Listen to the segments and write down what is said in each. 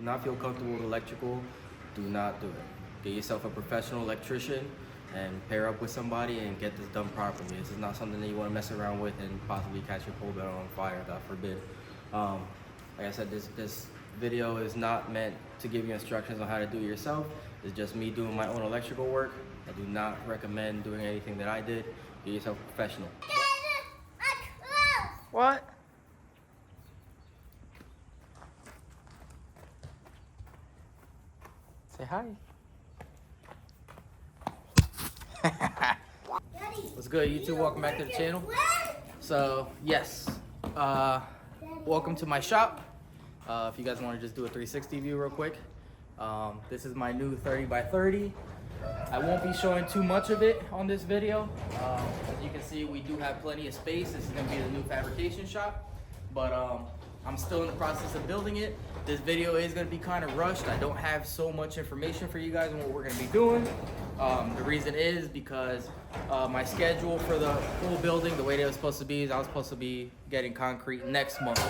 do not feel comfortable with electrical, do not do it. Get yourself a professional electrician and pair up with somebody and get this done properly. This is not something that you want to mess around with and possibly catch your pole barrel on fire, God forbid. Like I said, this video is not meant to give you instructions on how to do it yourself. It's just me doing my own electrical work. I do not recommend doing anything that I did. Get yourself a professional. What? Say hi. What's good, YouTube? Welcome back to the channel. So, yes, welcome to my shop. If you guys want to just do a 360 view real quick, this is my new 30 by 30. I won't be showing too much of it on this video. As you can see, we do have plenty of space. This is going to be the new fabrication shop, but I'm still in the process of building it. This video is going to be kind of rushed. I don't have so much information for you guys on what we're going to be doing. The reason is because my schedule for the whole building, the way that it was supposed to be, is I was supposed to be getting concrete next month.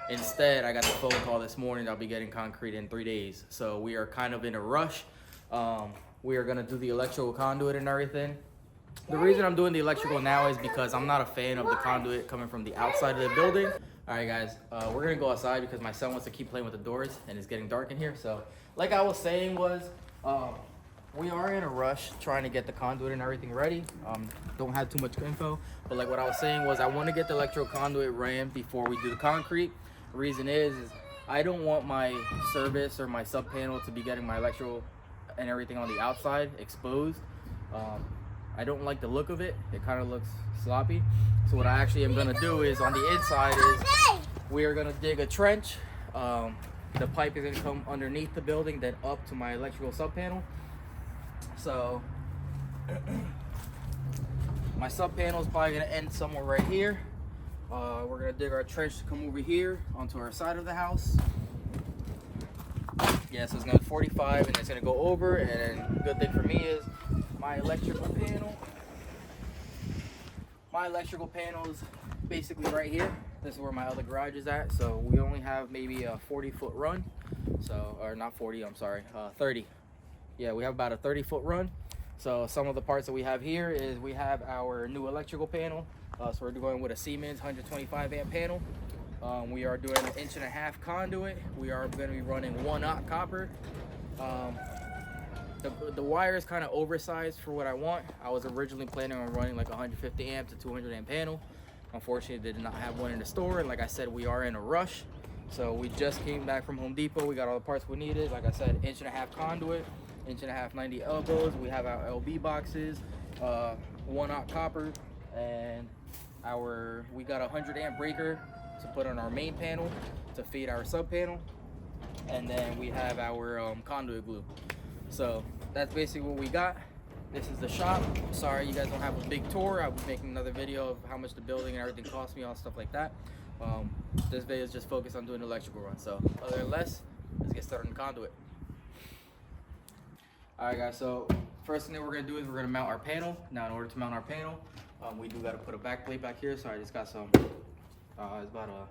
Instead, I got the phone call this morning. I'll be getting concrete in 3 days. So we are kind of in a rush. We are going to do the electrical conduit and everything. The reason I'm doing the electrical now is because I'm not a fan of the conduit coming from the outside of the building. All right, guys, we're gonna go outside because my son wants to keep playing with the doors and it's getting dark in here. So like I was saying we are in a rush trying to get the conduit and everything ready. Don't have too much info, but like what I was saying was I want to get the electrical conduit ran before we do the concrete. The reason is I don't want my service or my sub panel to be getting my electrical and everything on the outside exposed. I don't like the look of it. It kind of looks sloppy. So what I actually am gonna do is on the inside is we are gonna dig a trench. The pipe is gonna come underneath the building, then up to my electrical sub panel. So my sub panel is probably gonna end somewhere right here. We're gonna dig our trench to come over here onto our side of the house. Yeah, so it's gonna be 45 and it's gonna go over, and then good thing for me is my electrical panel is basically right here. This is where my other garage is at. So we only have maybe a 40-foot run. So, or not 40, I'm sorry, 30. Yeah, we have about a 30-foot run. So some of the parts that we have here is we have our new electrical panel. So we're going with a Siemens 125 amp panel. We are doing an 1.5-inch conduit. We are going to be running 1/0 copper. The wire is kind of oversized for what I want. I was originally planning on running like 150 amp to 200 amp panel. Unfortunately, they did not have one in the store. And like I said, we are in a rush. So we just came back from Home Depot. We got all the parts we needed. Like I said, 1.5-inch conduit, 1.5-inch 90 elbows. We have our LB boxes, 1/0 copper, and we got a 100 amp breaker to put on our main panel to feed our sub panel. And then we have our conduit glue. So that's basically what we got. This is the shop. Sorry you guys don't have a big tour. I'll be making another video of how much the building and everything cost me, all stuff like that. This video is just focused on doing the electrical run. So other than less, let's get started on the conduit. All right, guys, so first thing that we're gonna do is we're gonna mount our panel. Now in order to mount our panel, we do gotta put a back plate back here. So I just got some, it's about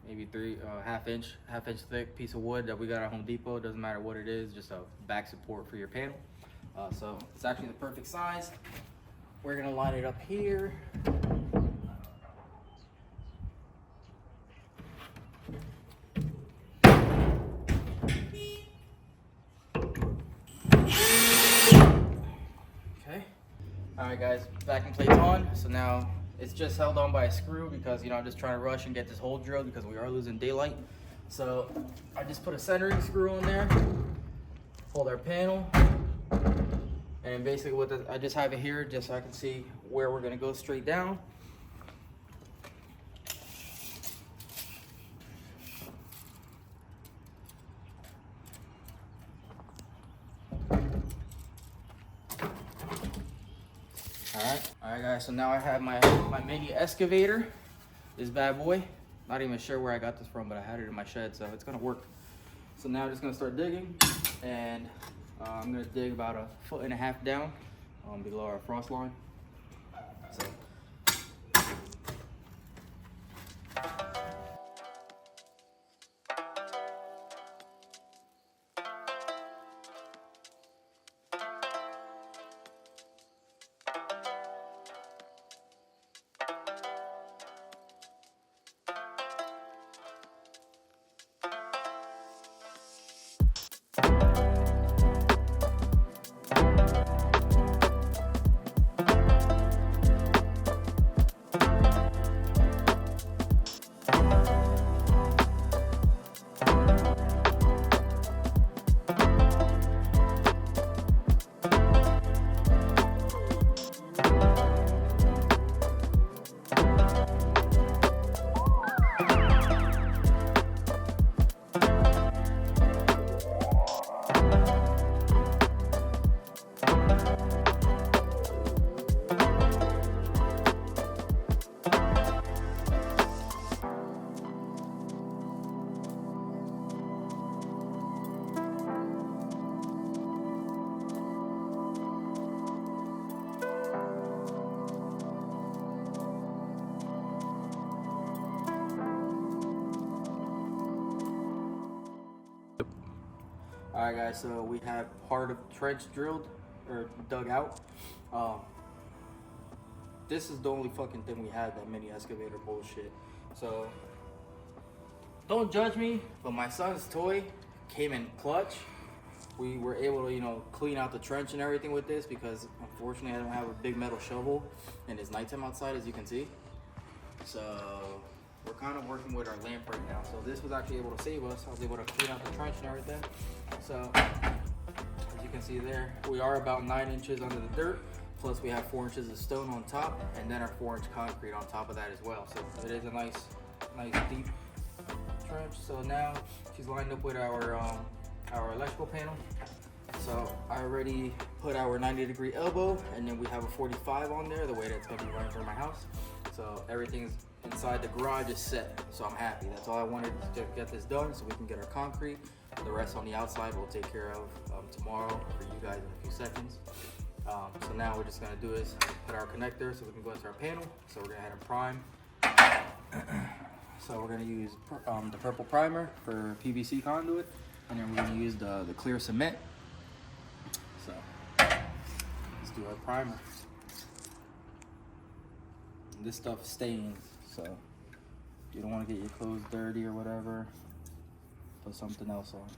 maybe half-inch thick piece of wood that we got at Home Depot. Doesn't matter what it is, just a back support for your panel. So it's actually the perfect size. We're gonna line it up here. Okay. All right, guys, backing plate's on. So now it's just held on by a screw because, I'm just trying to rush and get this hole drilled because we are losing daylight. So I just put a centering screw on there, hold our panel, and basically I just have it here just so I can see where we're gonna go straight down. All right, guys, so now I have my mini excavator, this bad boy. Not even sure where I got this from, but I had it in my shed, so it's gonna work. So now I'm just gonna start digging, and I'm gonna dig about 1.5 foot down below our frost line. So Alright guys, so we have part of the trench drilled or dug out. This is the only fucking thing we had, that mini excavator bullshit. So don't judge me, but my son's toy came in clutch. We were able to, you know, clean out the trench and everything with this because unfortunately I don't have a big metal shovel and it's nighttime outside, as you can see. So we're kind of working with our lamp right now. So this was actually able to save us. I was able to clean out the trench and everything. So as you can see there, we are about 9 inches under the dirt. Plus we have 4 inches of stone on top, and then our 4-inch concrete on top of that as well. So it is a nice deep trench. So now she's lined up with our electrical panel. So I already put our 90-degree elbow, and then we have a 45 on there, the way that's gonna be running through my house. So everything's inside the garage is set. So I'm happy. That's all I wanted to get this done, so we can get our concrete. The rest on the outside we'll take care of tomorrow for you guys in a few seconds. So now we're just gonna do is put our connector so we can go into our panel. So we're gonna head and prime. So we're gonna use the purple primer for PVC conduit, and then we're gonna use the clear cement. So let's do our primer. And this stuff stains, so you don't want to get your clothes dirty or whatever. Put something else on.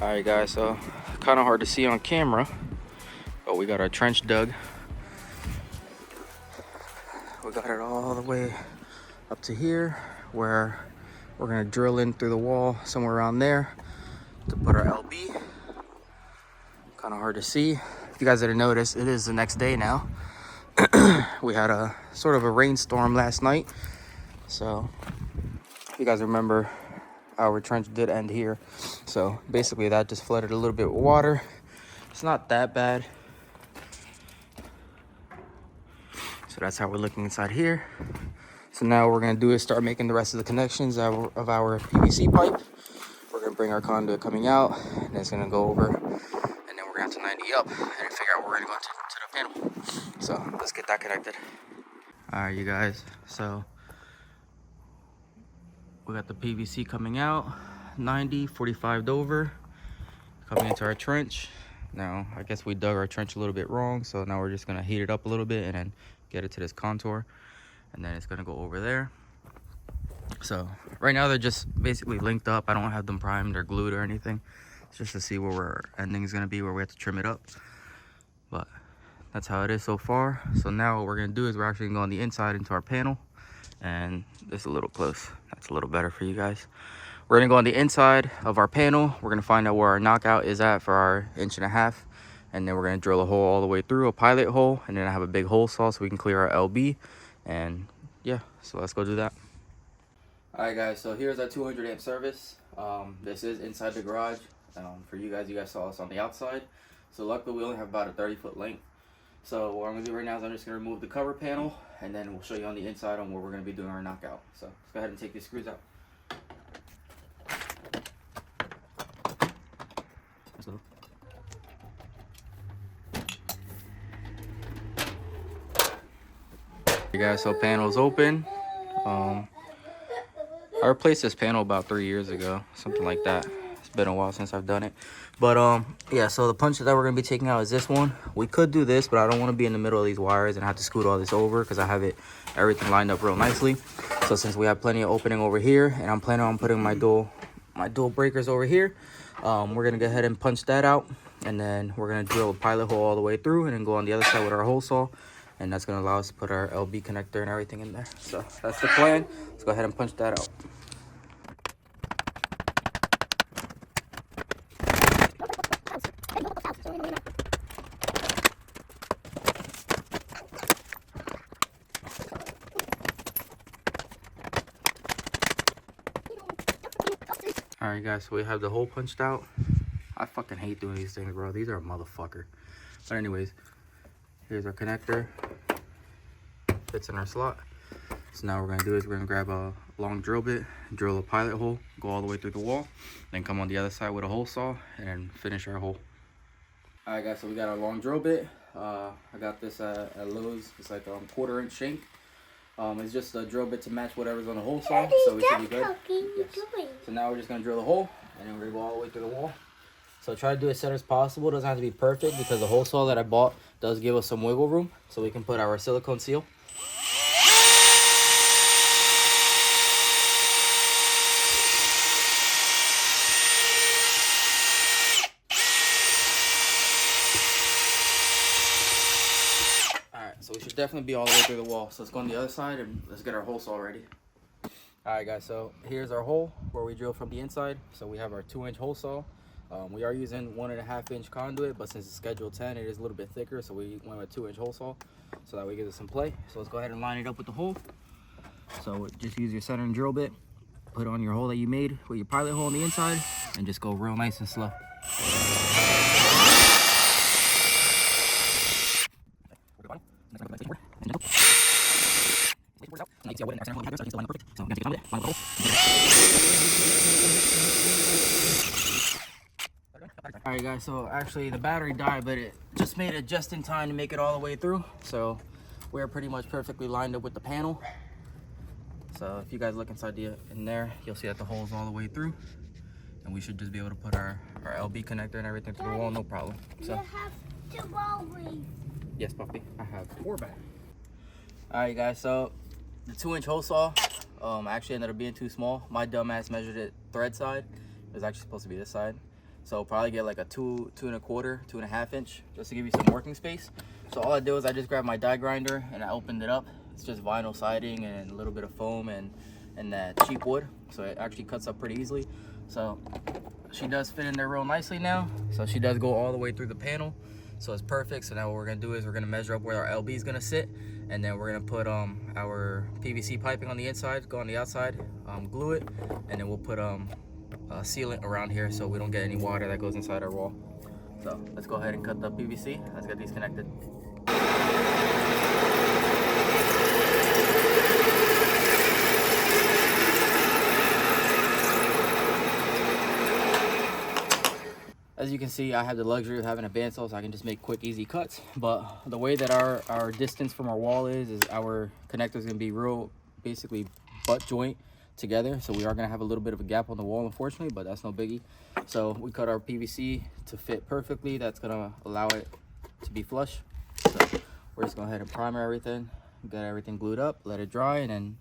Alright guys, so kind of hard to see on camera, but we got our trench dug. We got it all the way up to here, where we're gonna drill in through the wall somewhere around there to put our LB. Kind of hard to see. If you guys didn't notice, it is the next day now. We had a sort of a rainstorm last night, so if you guys remember, our trench did end here. So basically that just flooded a little bit with water. It's not that bad. So that's how we're looking inside here. So now what we're gonna do is start making the rest of the connections of our PVC pipe. We're gonna bring our conduit coming out, and it's gonna go over, and then we're gonna have to 90 up and figure out where we're gonna go to the panel. So let's get that connected. All right, you guys, so we got the PVC coming out, 90, 45'd over, coming into our trench. Now, I guess we dug our trench a little bit wrong, so now we're just gonna heat it up a little bit and then get it to this contour, and then it's gonna go over there. So right now they're just basically linked up. I don't have them primed or glued or anything. It's just to see where our ending is gonna be, where we have to trim it up. But that's how it is so far. So now what we're gonna do is we're actually gonna go on the inside into our panel, And this is a little close. That's a little better for you guys. We're gonna go on the inside of our panel. We're gonna find out where our knockout is at for our 1.5 inch. And then we're gonna drill a hole all the way through, a pilot hole. And then I have a big hole saw so we can clear our LB. And yeah, so let's go do that. All right guys, so here's our 200 amp service. This is inside the garage. For you guys saw us on the outside. So luckily we only have about a 30-foot length. So what I'm gonna do right now is I'm just gonna remove the cover panel, and then we'll show you on the inside on where we're gonna be doing our knockout. So let's go ahead and take these screws out. Let's go. Hey guys, so panel's open. I replaced this panel about 3 years ago, something like that. It's been a while since I've done it. But yeah, so the punch that we're gonna be taking out is this one. We could do this, but I don't want to be in the middle of these wires and have to scoot all this over because I have everything lined up real nicely. So since we have plenty of opening over here, and I'm planning on putting my dual breakers over here, we're gonna go ahead and punch that out, and then we're gonna drill a pilot hole all the way through, and then go on the other side with our hole saw, and that's gonna allow us to put our LB connector and everything in there. So that's the plan. Let's go ahead and punch that out. All right guys, so we have the hole punched out. I fucking hate doing these things, bro. These are a motherfucker. But anyways, here's our connector. Fits in our slot. So now what we're gonna do is we're gonna grab a long drill bit, drill a pilot hole, go all the way through the wall, then come on the other side with a hole saw and finish our hole. All right guys, so we got our long drill bit. I got this at Lowe's. It's like a 1/4 inch shank. It's just a drill bit to match whatever's on the hole saw, so we should be good. Yes. So now we're just gonna drill the hole, and then we're gonna go all the way through the wall. So try to do it as center as possible. It doesn't have to be perfect because the hole saw that I bought does give us some wiggle room, so we can put our silicone seal. So we should definitely be all the way through the wall. So let's go on the other side and let's get our hole saw ready. All right guys, so here's our hole where we drill from the inside. So we have our 2-inch hole saw. We are using 1.5 inch conduit, but since it's schedule 10, it is a little bit thicker. So we went with 2-inch hole saw so that way it gives us some play. So let's go ahead and line it up with the hole. So just use your centering drill bit, put on your hole that you made with your pilot hole on the inside, and just go real nice and slow. Alright guys, so actually the battery died, but it just made it just in time to make it all the way through. So we're pretty much perfectly lined up with the panel. So if you guys look inside in there, you'll see that the hole's all the way through. And we should just be able to put our LB connector and everything through the wall, no problem. So, you have 2 batteries. Yes, puppy, I have 4 batteries. Alright guys, so the 2-inch hole saw actually ended up being too small. My dumbass measured it thread side. It was actually supposed to be this side. So probably get like a 2.25, 2.5 inch, just to give you some working space. So all I did was I just grabbed my die grinder and I opened it up. It's just vinyl siding and a little bit of foam and that cheap wood. So it actually cuts up pretty easily. So she does fit in there real nicely now. So she does go all the way through the panel. So it's perfect. So now what we're gonna do is we're gonna measure up where our LB is gonna sit, and then we're gonna put our PVC piping on the inside, go on the outside, glue it, and then we'll put sealant around here so we don't get any water that goes inside our wall. So let's go ahead and cut the PVC. Let's get these connected. As you can see, I have the luxury of having a bandsaw, so I can just make quick, easy cuts. But the way that our distance from our wall is our connector is going to be real, basically butt joint together. So we are going to have a little bit of a gap on the wall, unfortunately, but that's no biggie. So we cut our PVC to fit perfectly. That's going to allow it to be flush. So we're just going to go ahead and primer everything, get everything glued up, let it dry, and then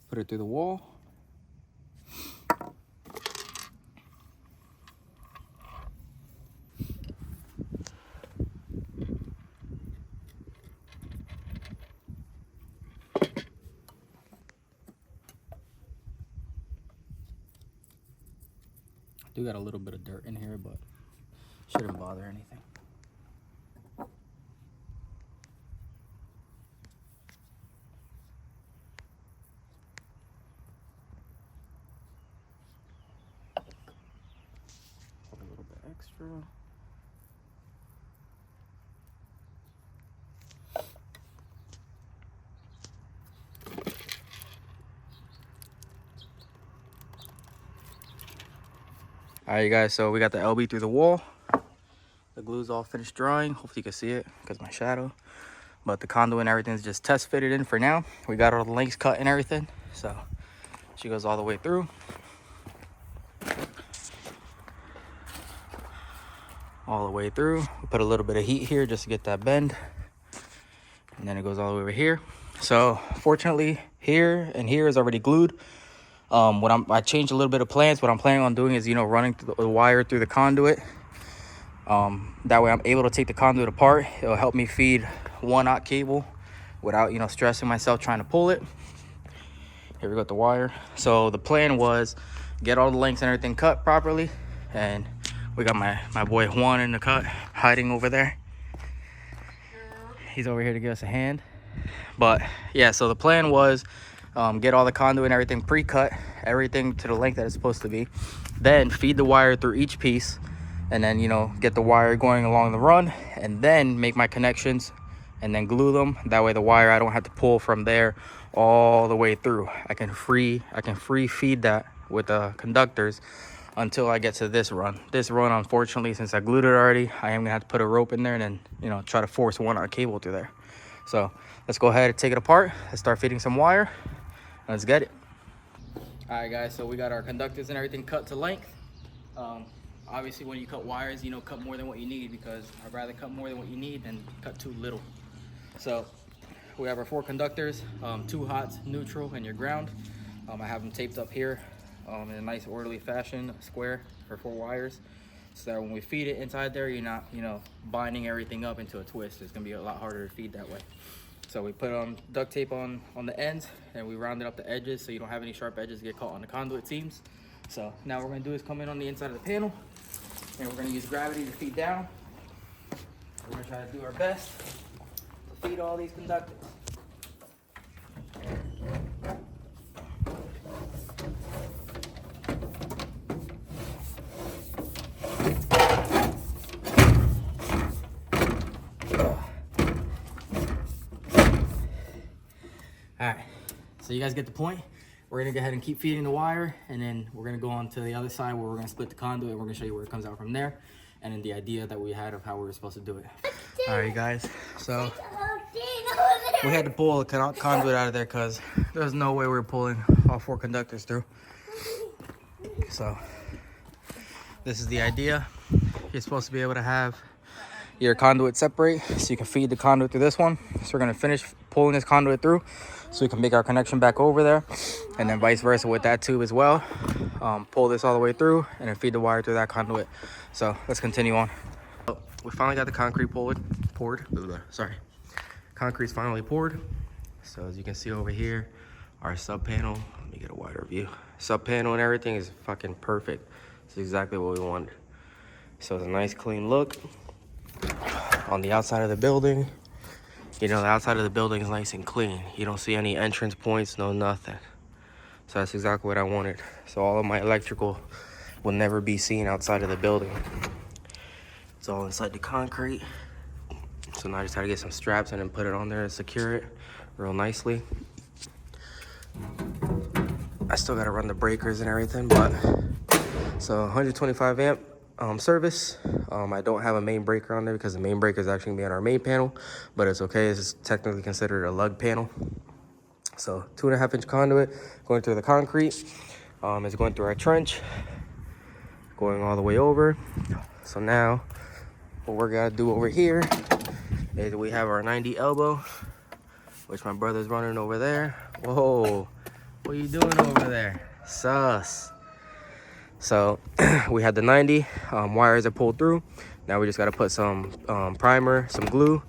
put it through the wall. Do got a little bit of dirt in here, but shouldn't bother anything. Put a little bit extra. All right, you guys, so we got the LB through the wall. The glue's all finished drying. Hopefully you can see it because my shadow. But the conduit and everything's just test fitted in for now. We got all the lengths cut and everything. So she goes all the way through. All the way through. We put a little bit of heat here just to get that bend. And then it goes all the way over here. So fortunately, here and here is already glued. I changed a little bit of plans. What I'm planning on doing is, running the wire through the conduit. That way I'm able to take the conduit apart. It'll help me feed 1/0 cable without, stressing myself trying to pull it. Here we got the wire. So the plan was get all the lengths and everything cut properly. And we got my boy Juan in the cut, hiding over there. He's over here to give us a hand. But yeah, so the plan was get all the conduit and everything pre-cut, everything to the length that it's supposed to be, then feed the wire through each piece, and then get the wire going along the run, and then make my connections and then glue them. That way the wire, I don't have to pull from there all the way through. I can free feed that with the conductors until I get to this run. This run, unfortunately, since I glued it already, I am gonna have to put a rope in there and then try to force 1/0 cable through there. So let's go ahead and take it apart. Let's start feeding some wire. Let's get it. All right, guys, so we got our conductors and everything cut to length. Obviously, when you cut wires, cut more than what you need, because I'd rather cut more than what you need than cut too little. So we have our 4 conductors, 2 hots, neutral, and your ground. I have them taped up here in a nice orderly fashion, square for 4 wires, so that when we feed it inside there, you're not, binding everything up into a twist. It's gonna be a lot harder to feed that way. So we put duct tape on the ends, and we rounded up the edges so you don't have any sharp edges get caught on the conduit seams. So now what we're gonna do is come in on the inside of the panel, and we're gonna use gravity to feed down. We're gonna try to do our best to feed all these conductors. All right, so you guys get the point. We're gonna go ahead and keep feeding the wire, and then we're gonna go on to the other side where we're gonna split the conduit, and we're gonna show you where it comes out from there, and then the idea that we had of how we were supposed to do it. All right, guys, so we had to pull the conduit out of there because there's no way we were pulling all 4 conductors through. So this is the idea. You're supposed to be able to have your conduit separate so you can feed the conduit through this one. So we're gonna finish pulling this conduit through so we can make our connection back over there, and then vice versa with that tube as well. Pull this all the way through and then feed the wire through that conduit. So let's continue on. We finally got the concrete poured. Sorry, concrete's finally poured. So as you can see over here, our sub panel, let me get a wider view. Sub panel and everything is fucking perfect. It's exactly what we wanted. So it's a nice clean look. On the outside of the building, the outside of the building is nice and clean. You don't see any entrance points, no nothing. So that's exactly what I wanted. So all of my electrical will never be seen outside of the building. It's all inside the concrete. So now I just had to get some straps and then put it on there and secure it real nicely. I still gotta run the breakers and everything, but so 125 amp service. I don't have a main breaker on there because the main breaker is actually gonna be on our main panel, but it's okay. It's technically considered a lug panel. So 2.5-inch conduit going through the concrete. It's going through our trench, going all the way over. So now what we're gonna do over here is we have our 90 elbow, which my brother's running over there. Whoa, what are you doing over there? Sus. So we had the 90 wires are pulled through. Now we just got to put some primer, some glue,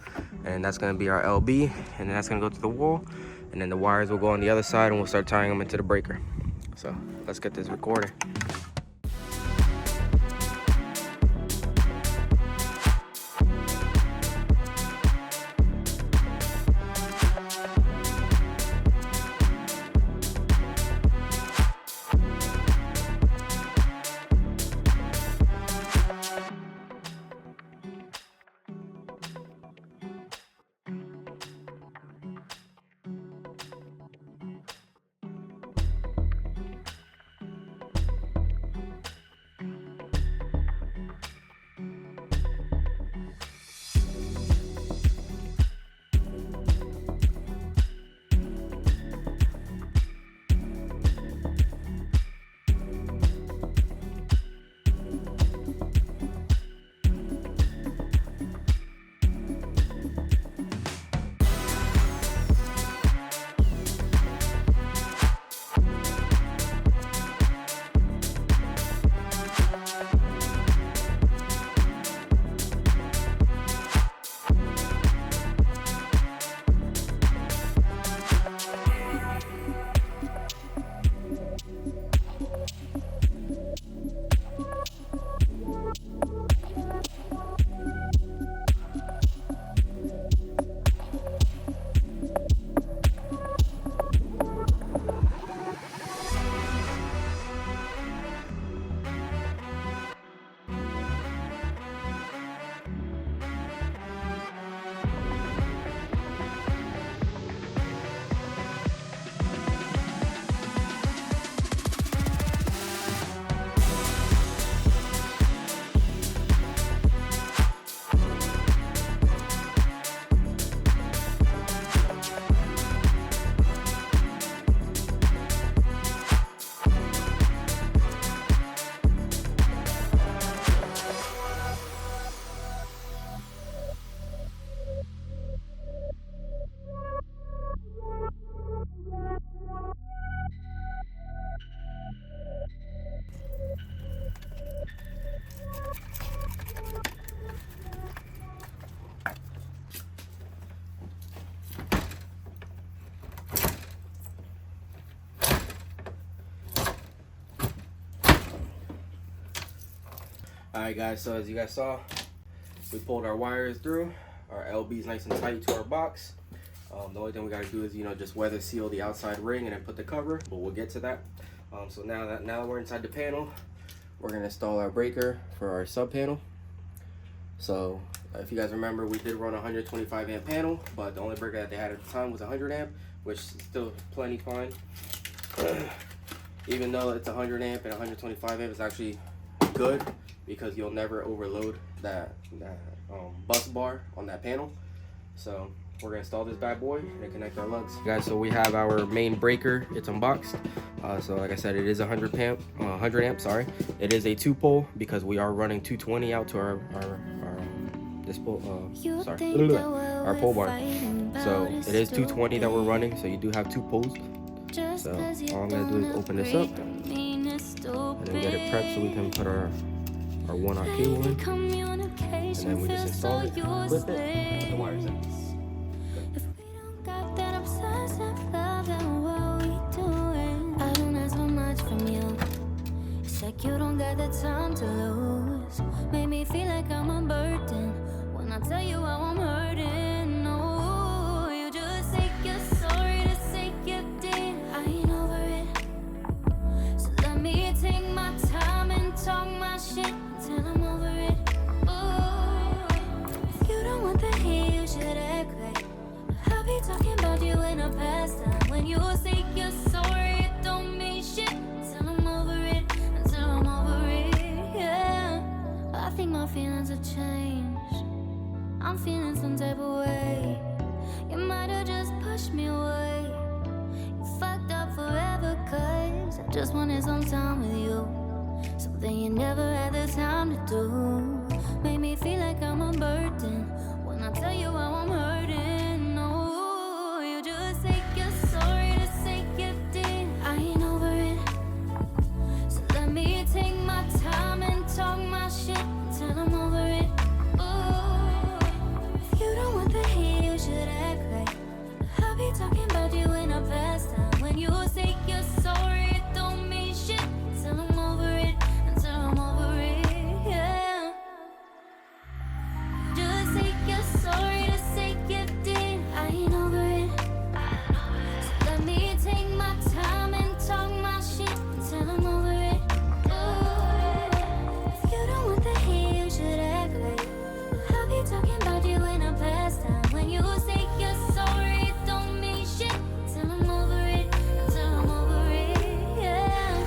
and that's going to be our LB, and then that's going to go to the wall, and then the wires will go on the other side, and we'll start tying them into the breaker. So let's get this recorded. Alright guys, so as you guys saw, we pulled our wires through. Our LB's nice and tight to our box. The only thing we gotta do is, just weather seal the outside ring and then put the cover, but we'll get to that. So now we're inside the panel, we're gonna install our breaker for our sub panel. So if you guys remember, we did run a 125 amp panel, but the only breaker that they had at the time was 100 amp, which is still plenty fine. Even though it's 100 amp and 125 amp, it's actually good because you'll never overload that bus bar on that panel. So we're gonna install this bad boy and connect our lugs. Guys, so we have our main breaker. It's unboxed. So like I said, it is 100 amp. Sorry, it is a 2-pole because we are running 220 out to our our pole bar. So it is 220 that we're running. So you do have 2 poles. So all I'm gonna do is open this up and then get it prepped so we can put our 1-aught cable in, and then we just install it, clip it, and put the wires in. You don't got the time to lose. Make me feel like I'm a burden when I tell you how I'm hurting. No, you just say you're sorry to say you did. I ain't over it. So let me take my time and talk my shit till I'm over it. Ooh, if you don't want the heat, you should act right. I'll be talking about you in a past time. When you say you're sorry, it don't mean shit till I'm over it. I think my feelings have changed. I'm feeling some type of way. You might have just pushed me away. You fucked up forever, cause I just wanted some time with you. Something you never had the time to do. Made me feel like I'm a burden when I tell you how I'm hurting. No, you just say you're sorry to say you did. I ain't over it. So let me take my time and talk my shit till I'm over it. Ooh, if you don't want the heat, you should act right. I'll be talking about you in a past time. When you say you're sorry, it don't mean shit till I'm over it. Until I'm over it, yeah. Just say you're sorry to say you did. I ain't over it. So let me take my time and talk my shit till I'm over it. If you don't want the heat, you should act right. I'll be talking about you in a past time. When you say you're sorry, it don't mean shit till I'm over it. Until I'm over it, yeah.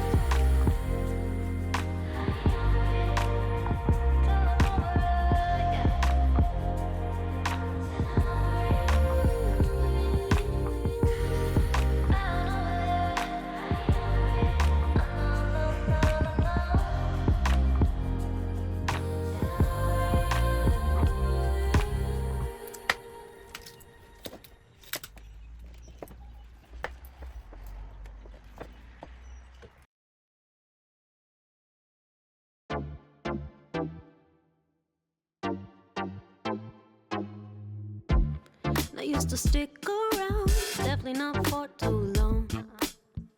I used to stick around, definitely not for too long.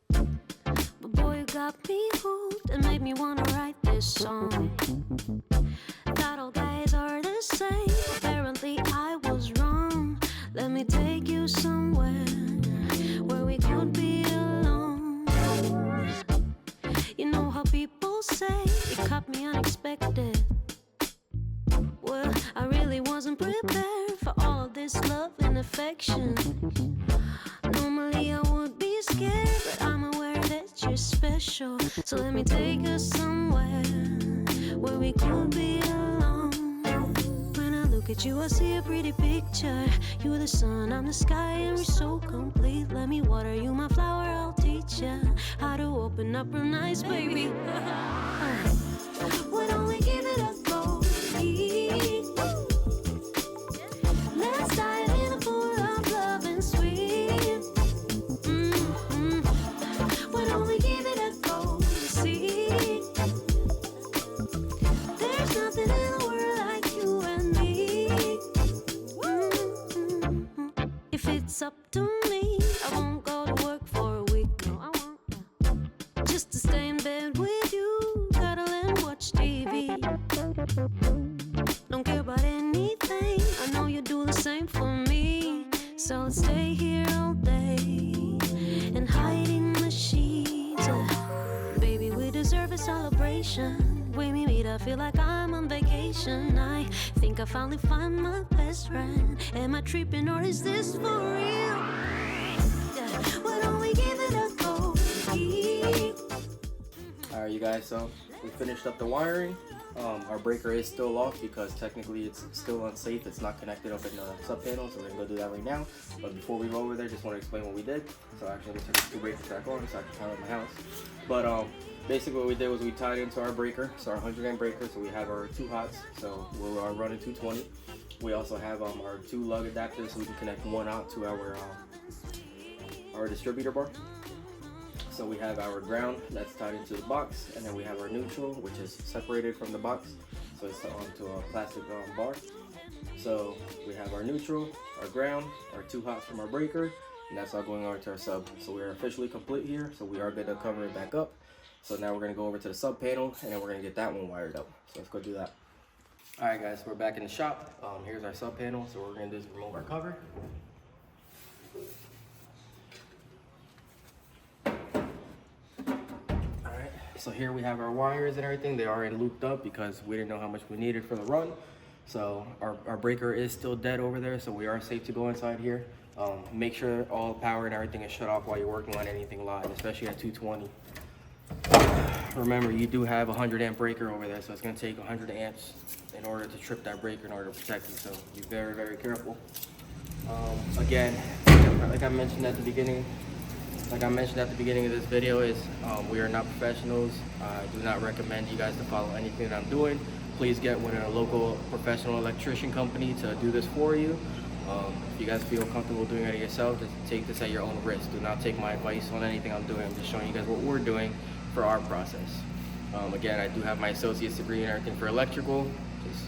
But boy, you got me hooked and made me wanna write this song. Thought all guys are the same, apparently I was wrong. Let me take you somewhere where we could be alone. You know how people say it caught me unexpected. Well, I really wasn't prepared for all of this love and affection. Normally I would be scared, but I'm aware that you're special. So let me take us somewhere where we could be alone. When I look at you, I see a pretty picture. You're the sun, I'm the sky, and we're so complete. Let me water you, my flower, I'll teach you how to open up real nice, baby. Why don't we give it a go? Let's dive in a pool of love and sweet. Why don't we give it a go? See, there's nothing in the world like you and me. If it's up to me, I won't go to work for a week. No, I won't. Just to stay in bed with you, cuddle and watch TV. station. When we meet, I feel like I'm on vacation. I think I finally find my best friend. Am I tripping or is this for real? Yeah. Why don't we give it a go? Alright, you guys, so we finished up the wiring. Our breaker is still off because technically it's still unsafe. It's not connected up in the sub panel, so we're gonna go do that right now. But before we go over there, just want to explain what we did. So actually, we took the two breakers back on so I can power my house. But basically what we did was we tied into our breaker, so our 100 amp breaker. So we have our two hots, so we're running 220. We also have our two lug adapters, so we can connect one out to our distributor bar. So we have our ground that's tied into the box, and then we have our neutral, which is separated from the box, so it's onto a plastic bar. So we have our neutral, our ground, our two hots from our breaker, and that's all going over to our sub. So we are officially complete here, so we are going to cover it back up. So now we're going to go over to the sub panel, and then we're going to get that one wired up. So let's go do that. Alright guys, we're back in the shop. Here's our sub panel, so what we're going to do is remove our cover. So here we have our wires and everything. They are looped up because we didn't know how much we needed for the run. So our breaker is still dead over there, so we are safe to go inside here. Make sure all power and everything is shut off while you're working on anything live, especially at 220. Remember, you do have a 100 amp breaker over there, so it's gonna take 100 amps in order to trip that breaker in order to protect you, so be very, very careful. Again, like I mentioned at the beginning of this video, is we are not professionals. I do not recommend you guys to follow anything that I'm doing. Please get with a local professional electrician company to do this for you. If you guys feel comfortable doing it yourself, just take this at your own risk. Do not take my advice on anything I'm doing. I'm just showing you guys what we're doing for our process. Again, I do have my associate's degree and everything for electrical. Just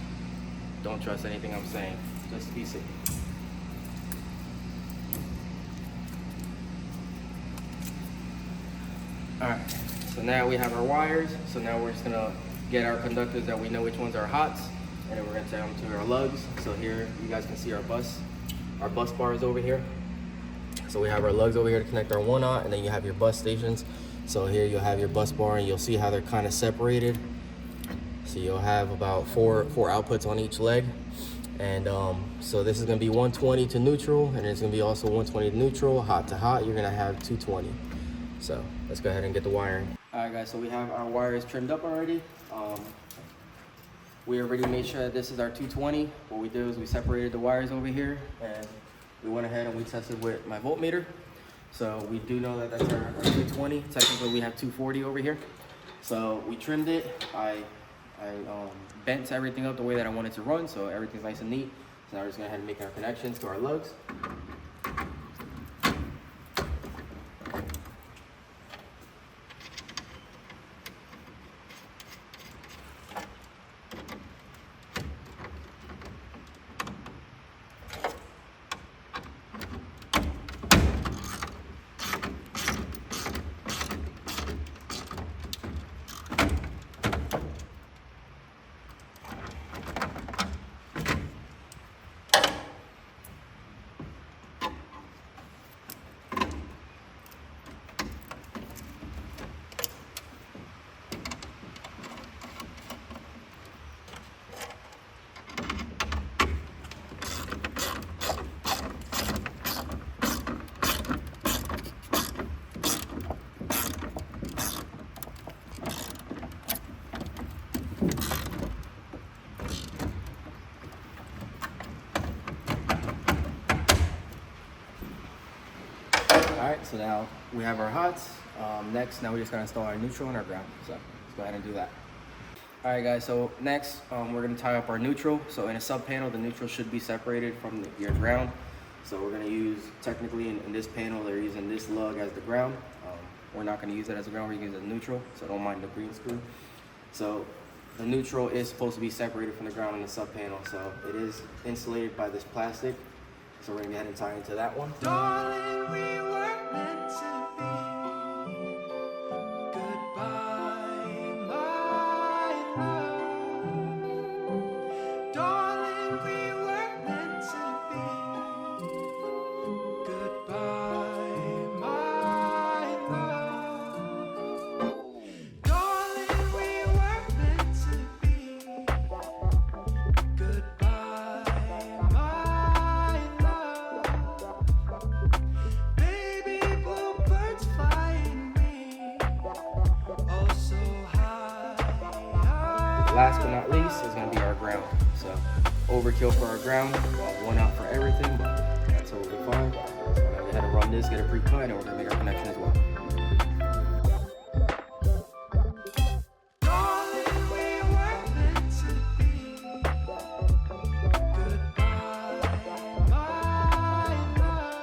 don't trust anything I'm saying. Just be safe. Alright, so now we have our wires. So now we're just gonna get our conductors that we know which ones are hots, and then we're gonna tie them to our lugs. So here you guys can see our bus bars over here. So we have our lugs over here to connect our one aught, and then you have your bus stations. So here you'll have your bus bar, and you'll see how they're kind of separated. So you'll have about four outputs on each leg. And so this is gonna be 120 to neutral, and it's gonna be also 120 to neutral, hot to hot. You're gonna have 220. So let's go ahead and get the wiring. All right guys, so we have our wires trimmed up already. We already made sure that this is our 220. What we did is we separated the wires over here, and we went ahead and we tested with my voltmeter. So we do know that that's our 220. Technically we have 240 over here. So we trimmed it. I bent everything up the way that I wanted to run, so everything's nice and neat. So now we're just gonna go ahead and make our connections to our lugs. Alright, so now we have our hots. Next, now we're just gonna install our neutral and our ground. So let's go ahead and do that. Alright guys, so next we're gonna tie up our neutral. So in a sub panel, the neutral should be separated from your ground. So we're gonna use, technically in this panel, they're using this lug as the ground. We're not gonna use it as a ground, we're gonna use it as neutral, so don't mind the green screw. So the neutral is supposed to be separated from the ground in the sub panel. So it is insulated by this plastic. So we're gonna go ahead and tie into that one. Darling, we were meant to be. Goodbye, my love. Darling, we were meant to be. Goodbye, my love. Darling, we were overkill for our ground, one out for everything, but that's totally fine. So now we had to run this, get it pre-cut, and we're gonna make our connection as well. Darling, we were meant to be. Goodbye, my love.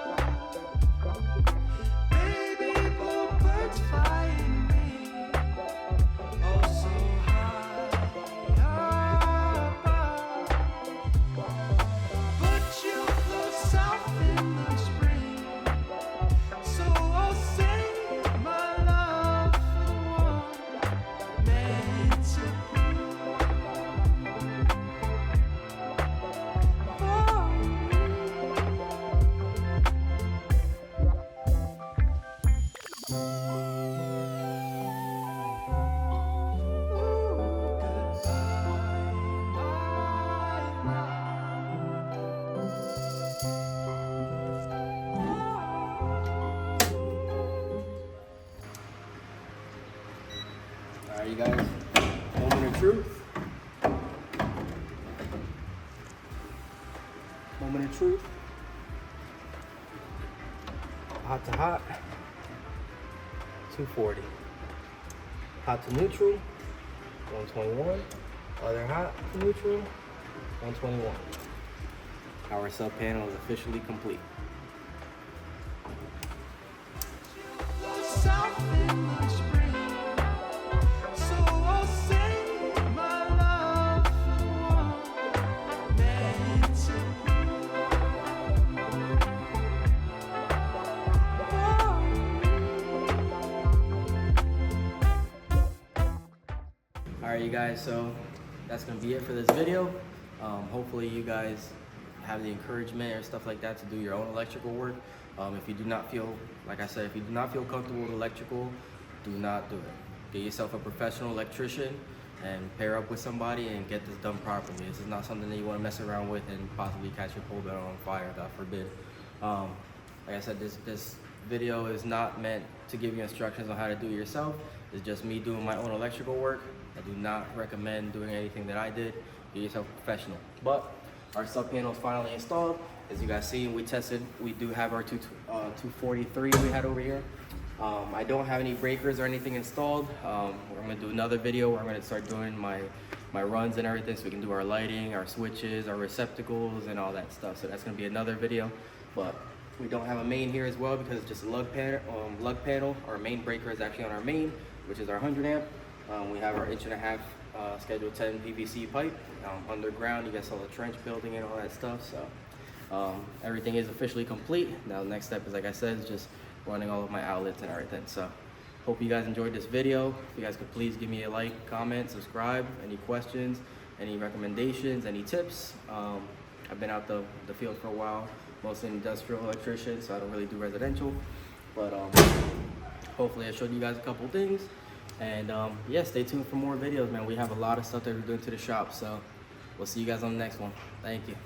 Baby, bluebirds flying me. Oh, so high above. But you flew south in the spring. So I'll save my love for one meant to be. All right, you guys, moment of truth. Moment of truth. Hot to hot, 240. Hot to neutral, 121. Other hot to neutral, 121. Our sub panel is officially complete. Flew south in the spring. So I'll save my love for one meant to All right, you guys, so that's gonna be it for this video. Hopefully you guys have the encouragement or stuff like that to do your own electrical work. If you do not feel, like I said, if you do not feel comfortable with electrical, do not do it. Get yourself a professional electrician and pair up with somebody and get this done properly. This is not something that you want to mess around with and possibly catch your pole belt on fire, God forbid. Like I said, this video is not meant to give you instructions on how to do it yourself. It's just me doing my own electrical work. I do not recommend doing anything that I did. Get yourself a professional. But our sub panel is finally installed. As you guys see, we tested. We do have our 243 we had over here. I don't have any breakers or anything installed. We're gonna do another video where I'm gonna start doing my runs and everything, so we can do our lighting, our switches, our receptacles, and all that stuff. So that's gonna be another video. But we don't have a main here as well because it's just a lug panel. Our main breaker is actually on our main, which is our 100 amp. We have our 1.5 inch Schedule 10 PVC pipe underground. You guys saw the trench building and all that stuff. So everything is officially complete. Now the next step is, like I said, is just running all of my outlets and everything. So hope you guys enjoyed this video. If you guys could please give me a like, comment, subscribe. Any questions, any recommendations, any tips. I've been out the field for a while, mostly an industrial electrician, so I don't really do residential. But hopefully I showed you guys a couple things. And yeah, stay tuned for more videos, man. We have a lot of stuff that we're doing to the shop. So we'll see you guys on the next one. Thank you.